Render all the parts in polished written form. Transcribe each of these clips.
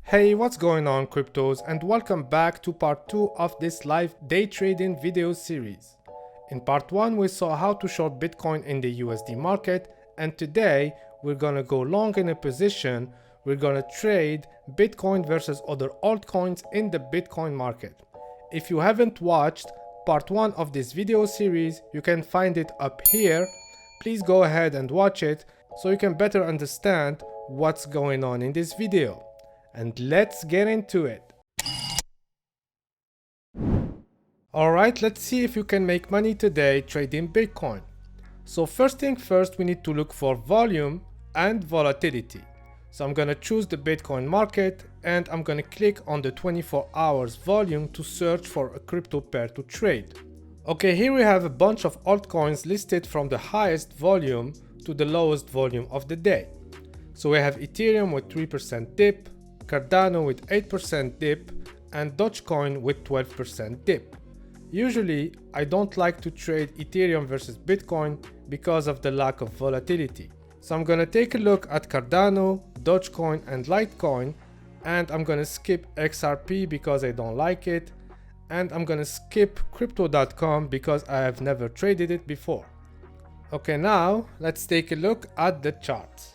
Hey, what's going on cryptos, and welcome back to part 2 of this live day trading video series. In part 1 we saw how to short Bitcoin in the USD market, and today we're gonna go long in a position. We're gonna trade Bitcoin versus other altcoins in the Bitcoin market. If you haven't watched part 1 of this video series, you can find it up here. Please go ahead and watch it so you can better understand what's going on in this video. And let's get into it. Alright, let's see if you can make money today trading Bitcoin. So first thing first, we need to look for volume and volatility. So I'm gonna choose the Bitcoin market and I'm gonna click on the 24 hours volume to search for a crypto pair to trade. Okay, here we have a bunch of altcoins listed from the highest volume to the lowest volume of the day. So we have Ethereum with 3% dip, Cardano with 8% dip, and Dogecoin with 12% dip. Usually, I don't like to trade Ethereum versus Bitcoin because of the lack of volatility. So I'm gonna take a look at Cardano, Dogecoin, and Litecoin, and I'm gonna skip XRP because I don't like it, and I'm gonna skip crypto.com because I have never traded it before. Okay, now let's take a look at the charts.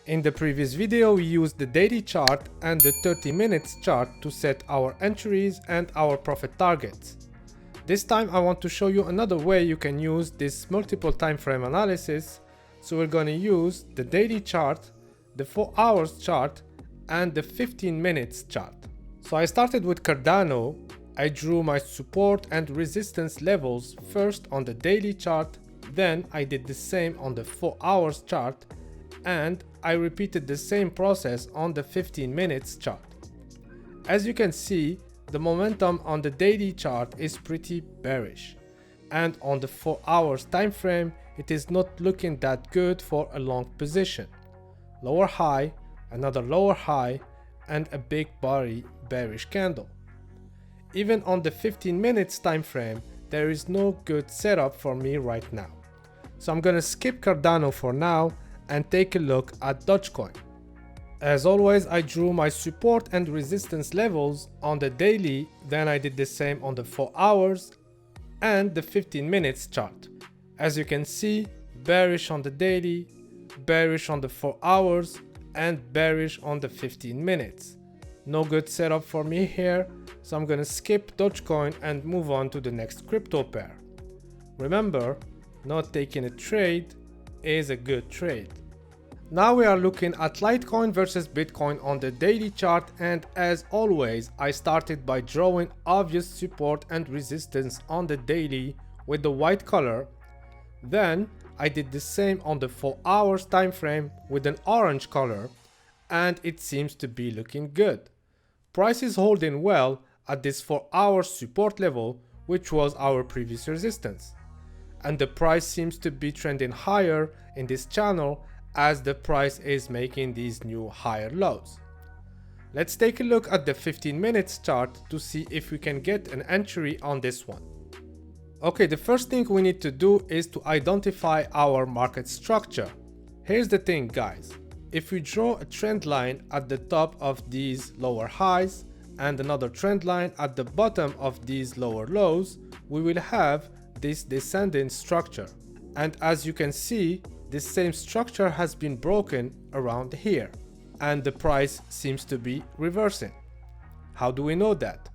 In the previous video, we used the daily chart and the 30 minutes chart to set our entries and our profit targets. This time I want to show you another way you can use this multiple time frame analysis. So we're going to use the daily chart, the 4 hours chart, and the 15 minutes chart. So I started with Cardano. I drew my support and resistance levels first on the daily chart, then I did the same on the 4 hours chart, and I repeated the same process on the 15 minutes chart. As you can see, the momentum on the daily chart is pretty bearish, and on the 4 hours time frame it is not looking that good for a long position. Lower high, another lower high, and a big body bearish candle. Even on the 15 minutes time frame, there is no good setup for me right now. So I'm gonna skip Cardano for now and take a look at Dogecoin. As always, I drew my support and resistance levels on the daily, then I did the same on the 4 hours and the 15 minutes chart. As you can see, bearish on the daily, bearish on the 4 hours, and bearish on the 15 minutes. No good setup for me here, so I'm gonna skip Dogecoin and move on to the next crypto pair. Remember, not taking a trade is a good trade. Now we are looking at Litecoin versus Bitcoin on the daily chart, and as always I started by drawing obvious support and resistance on the daily with the white color. Then I did the same on the 4 hours time frame with an orange color, and it seems to be looking good. Price is holding well at this 4 hours support level, which was our previous resistance. And the price seems to be trending higher in this channel as the price is making these new higher lows. Let's take a look at the 15 minutes chart to see if we can get an entry on this one. Okay, the first thing we need to do is to identify our market structure. Here's the thing, guys. If we draw a trend line at the top of these lower highs and another trend line at the bottom of these lower lows, we will have this descending structure, and as you can see, this same structure has been broken around here, and the price seems to be reversing. How do we know that?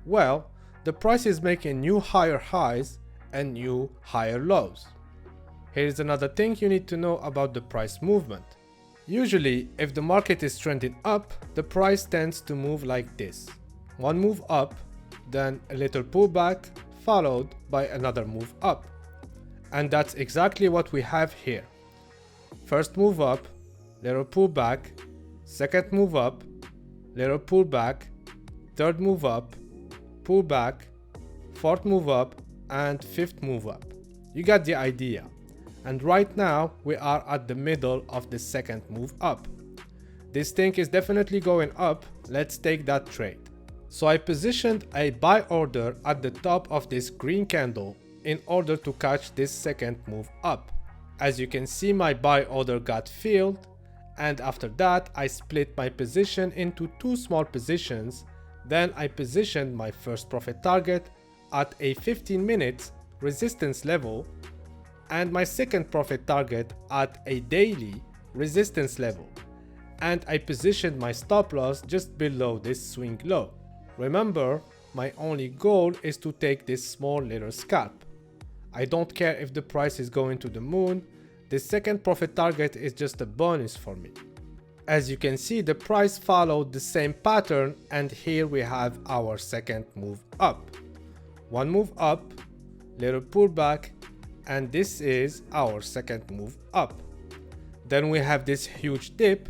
Well, the price is making new higher highs and new higher lows. Here's another thing you need to know about the price movement. Usually, if the market is trending up, the price tends to move like this. One move up, then a little pullback, followed by another move up. And that's exactly what we have here. First move up, little pullback, second move up, little pullback, third move up, pullback, fourth move up, and fifth move up. You got the idea. And right now we are at the middle of the second move up. This thing is definitely going up. Let's take that trade. So I positioned a buy order at the top of this green candle in order to catch this second move up. As you can see, my buy order got filled, And after that, I split my position into two small positions. Then I positioned my first profit target at a 15 minutes resistance level and my second profit target at a daily resistance level. And I positioned my stop loss just below this swing low. Remember, my only goal is to take this small little scalp. I don't care if the price is going to the moon. This second profit target is just a bonus for me. As you can see, the price followed the same pattern, and here we have our second move up. One move up, little pullback, and this is our second move up. Then we have this huge dip,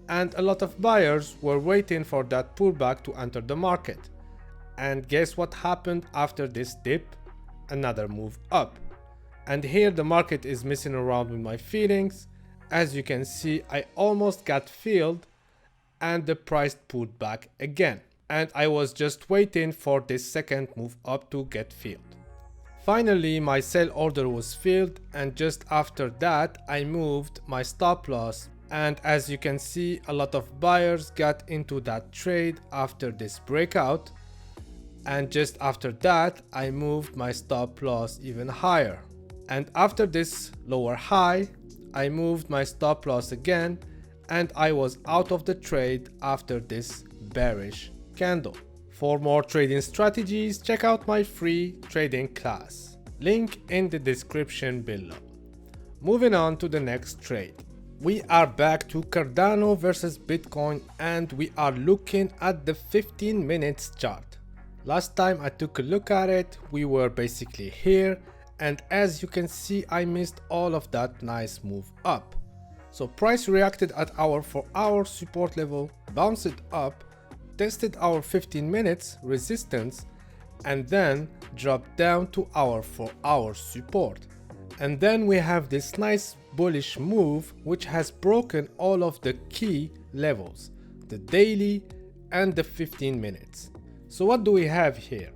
and a lot of buyers were waiting for that pullback to enter the market. And guess what happened after this dip? Another move up. And here the market is messing around with my feelings. As you can see, I almost got filled and the price pulled back again. And I was just waiting for this second move up to get filled. Finally, my sell order was filled, and just after that, I moved my stop loss. And as you can see, a lot of buyers got into that trade after this breakout. And just after that, I moved my stop loss even higher. And after this lower high, I moved my stop loss again, and I was out of the trade after this bearish candle. For more trading strategies, check out my free trading class. Link in the description below. Moving on to the next trade. We are back to Cardano versus Bitcoin, and we are looking at the 15 minutes chart. Last time I took a look at it, we were basically here, and as you can see, I missed all of that nice move up. So price reacted at our 4-hour support level, bounced it up, tested our 15 minutes resistance, and then dropped down to our 4-hour support. And then we have this nice bullish move which has broken all of the key levels, the daily and the 15 minutes. So what do we have here?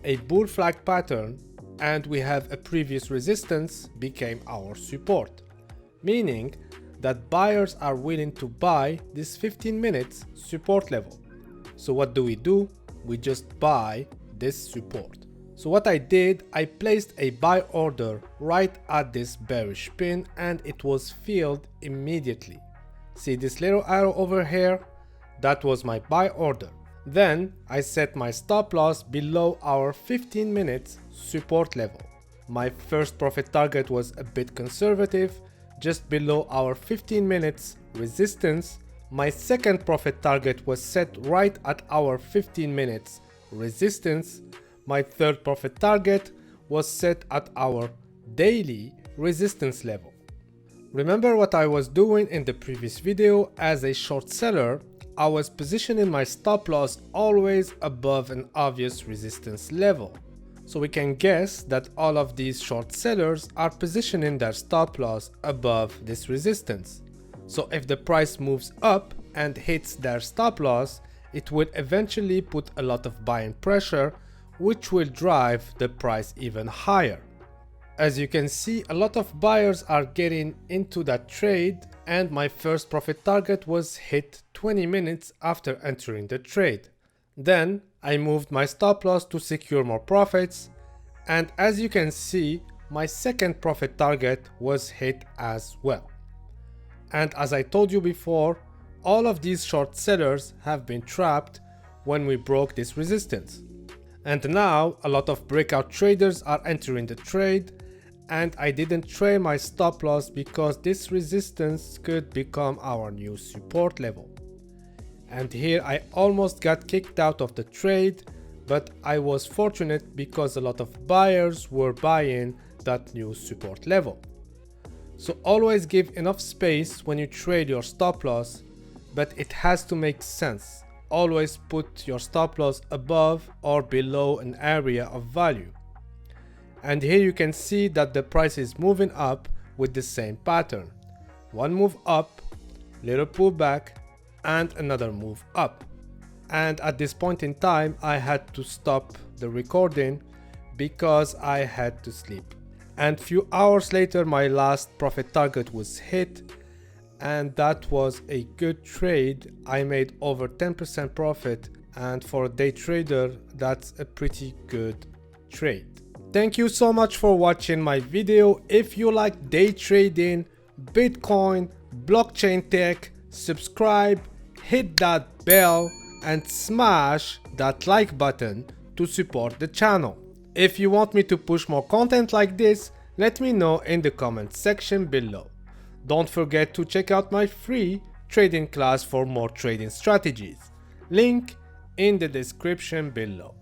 A bull flag pattern, and we have a previous resistance became our support, meaning that buyers are willing to buy this 15 minutes support level. So what do? We just buy this support. So what I did, I placed a buy order right at this bearish pin, and it was filled immediately. See this little arrow over here? That was my buy order. Then I set my stop loss below our 15 minutes support level. My first profit target was a bit conservative, just below our 15 minutes resistance. My second profit target was set right at our 15 minutes resistance. My third profit target was set at our daily resistance level. Remember what I was doing in the previous video? As a short seller, I was positioning my stop loss always above an obvious resistance level. So we can guess that all of these short sellers are positioning their stop loss above this resistance. So if the price moves up and hits their stop loss, it will eventually put a lot of buying pressure, which will drive the price even higher. As you can see, a lot of buyers are getting into that trade, and my first profit target was hit 20 minutes after entering the trade. Then I moved my stop loss to secure more profits, and as you can see, my second profit target was hit as well. And as I told you before, all of these short sellers have been trapped when we broke this resistance. And now a lot of breakout traders are entering the trade, and I didn't trade my stop loss because this resistance could become our new support level. And here I almost got kicked out of the trade, but I was fortunate because a lot of buyers were buying that new support level. So always give enough space when you trade your stop loss, but it has to make sense. Always put your stop loss above or below an area of value. And here you can see that the price is moving up with the same pattern. One move up, little pullback, and another move up. And at this point in time, I had to stop the recording because I had to sleep. And few hours later, my last profit target was hit, and that was a good trade. I made over 10% profit, and for a day trader, that's a pretty good trade. Thank you so much for watching my video. If you like day trading, Bitcoin, blockchain tech, subscribe, hit that bell, and smash that like button to support the channel. If you want me to push more content like this, let me know in the comment section below. Don't forget to check out my free trading class for more trading strategies. Link in the description below.